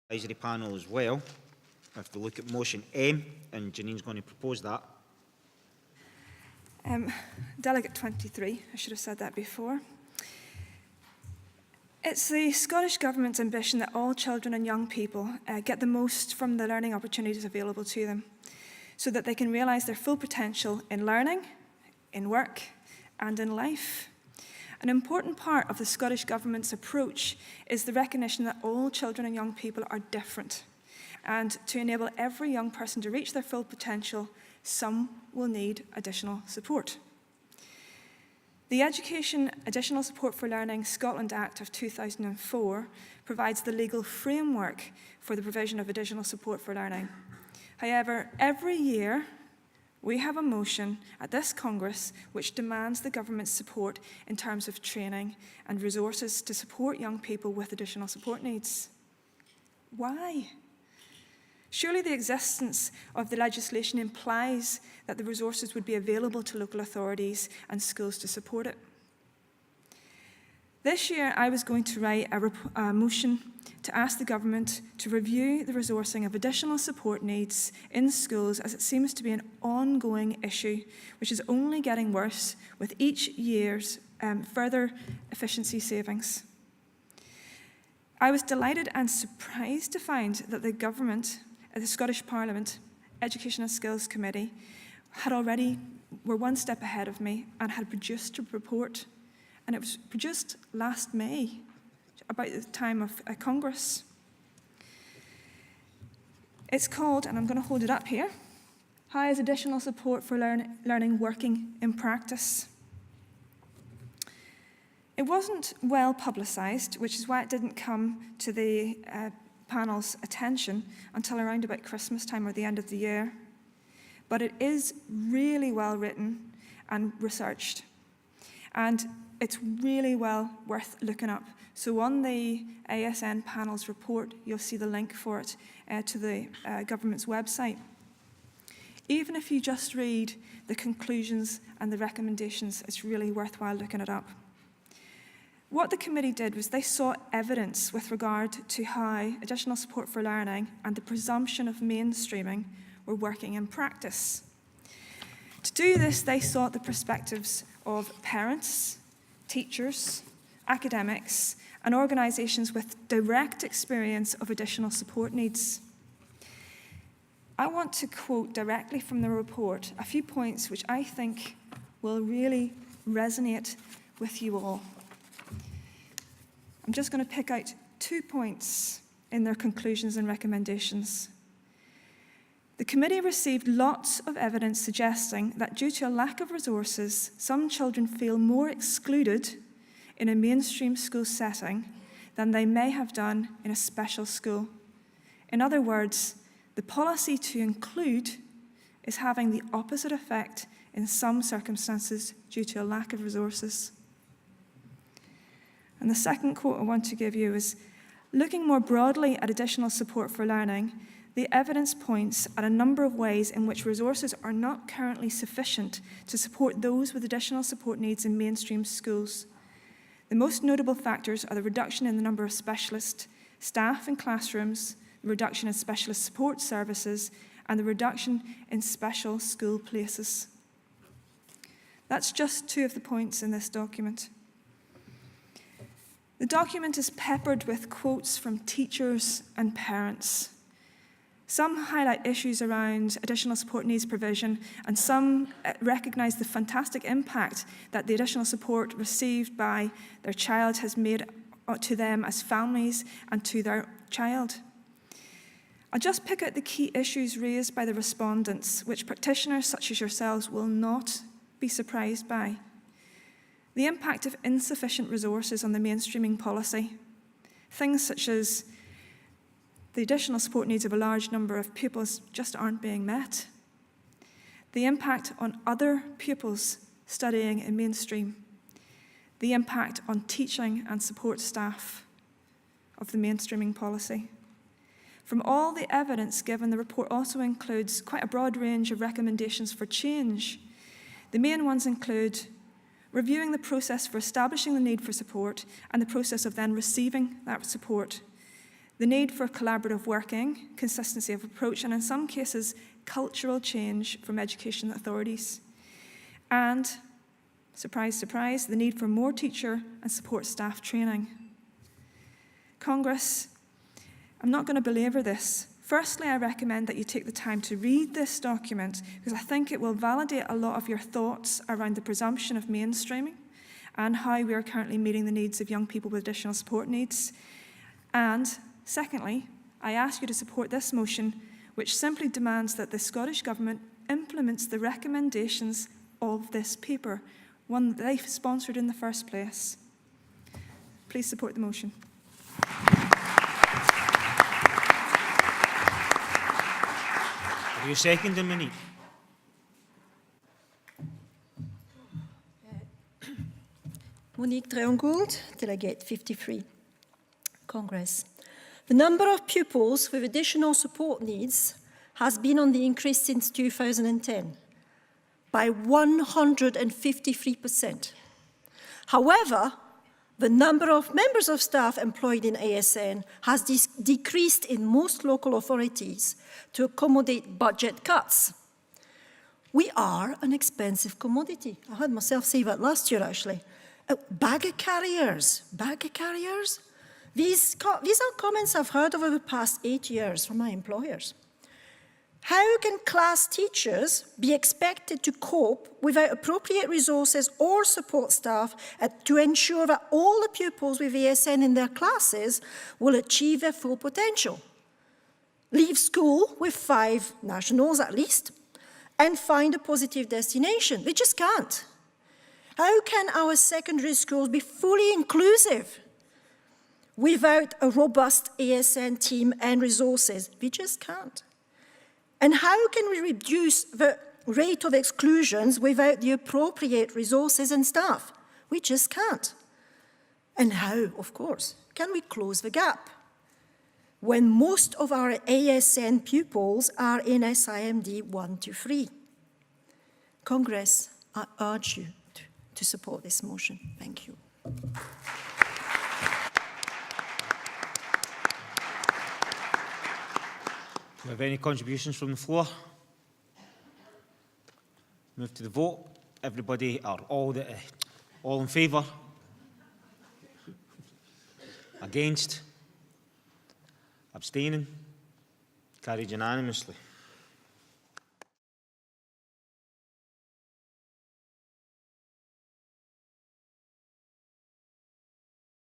advisory panel as well. If we look at motion M, and Janine's going to propose that. Delegate 23, I should have said that before. It's the Scottish Government's ambition that all children and young people get the most from the learning opportunities available to them, so that they can realise their full potential in learning, in work, and in life. An important part of the Scottish Government's approach is the recognition that all children and young people are different, and to enable every young person to reach their full potential, some will need additional support. The Education Additional Support for Learning Scotland Act of 2004 provides the legal framework for the provision of additional support for learning. However, every year we have a motion at this Congress which demands the government's support in terms of training and resources to support young people with additional support needs. Why? Surely the existence of the legislation implies that the resources would be available to local authorities and schools to support it. This year, I was going to write a motion to ask the government to review the resourcing of additional support needs in schools, as it seems to be an ongoing issue, which is only getting worse with each year's further efficiency savings. I was delighted and surprised to find that the government, the Scottish Parliament Education and Skills Committee, were one step ahead of me and had produced a report, and it was produced last May, about the time of Congress. It's called, and I'm going to hold it up here, How is Additional Support for Learning Working in Practice? It wasn't well publicised, which is why it didn't come to the panel's attention until around about Christmas time or the end of the year. But it is really well written and researched, and it's really well worth looking up. So on the ASN panel's report, you'll see the link for it to the government's website. Even if you just read the conclusions and the recommendations, it's really worthwhile looking it up. What the committee did was they sought evidence with regard to how additional support for learning and the presumption of mainstreaming were working in practice. To do this, they sought the perspectives of parents, teachers, academics, and organisations with direct experience of additional support needs. I want to quote directly from the report a few points which I think will really resonate with you all. I'm just going to pick out 2 points in their conclusions and recommendations. The committee received lots of evidence suggesting that due to a lack of resources, some children feel more excluded in a mainstream school setting than they may have done in a special school. In other words, the policy to include is having the opposite effect in some circumstances due to a lack of resources. And the second quote I want to give you is, looking more broadly at additional support for learning, the evidence points at a number of ways in which resources are not currently sufficient to support those with additional support needs in mainstream schools. The most notable factors are the reduction in the number of specialist staff in classrooms, the reduction in specialist support services, and the reduction in special school places. That's just 2 of the points in this document. The document is peppered with quotes from teachers and parents. Some highlight issues around additional support needs provision, and some recognise the fantastic impact that the additional support received by their child has made to them as families and to their child. I'll just pick out the key issues raised by the respondents, which practitioners such as yourselves will not be surprised by. The impact of insufficient resources on the mainstreaming policy. Things such as the additional support needs of a large number of pupils just aren't being met. The impact on other pupils studying in mainstream. The impact on teaching and support staff of the mainstreaming policy. From all the evidence given, the report also includes quite a broad range of recommendations for change. The main ones include reviewing the process for establishing the need for support and the process of then receiving that support, the need for collaborative working, consistency of approach, and in some cases, cultural change from education authorities. And, surprise, surprise, the need for more teacher and support staff training. Congress, I'm not going to belabor this. Firstly, I recommend that you take the time to read this document because I think it will validate a lot of your thoughts around the presumption of mainstreaming and how we are currently meeting the needs of young people with additional support needs. And secondly, I ask you to support this motion, which simply demands that the Scottish Government implements the recommendations of this paper, one that they sponsored in the first place. Please support the motion. Are you seconding, Monique? Monique Dreongould, Delegate 53, Congress. The number of pupils with additional support needs has been on the increase since 2010 by 153%. However, the number of members of staff employed in ASN has decreased in most local authorities to accommodate budget cuts. We are an expensive commodity. I heard myself say that last year, actually. Bagger carriers. These are comments I've heard over the past 8 years from my employers. How can class teachers be expected to cope without appropriate resources or support staff to ensure that all the pupils with ASN in their classes will achieve their full potential? Leave school with 5 nationals at least and find a positive destination. They just can't. How can our secondary schools be fully inclusive without a robust ASN team and resources? We just can't. And how can we reduce the rate of exclusions without the appropriate resources and staff? We just can't. And how, of course, can we close the gap when most of our ASN pupils are in SIMD 1 to 3? Congress, I urge you to support this motion. Thank you. Do we have any contributions from the floor? Move to the vote. Everybody are all in favour? Against? Abstaining? Carried unanimously.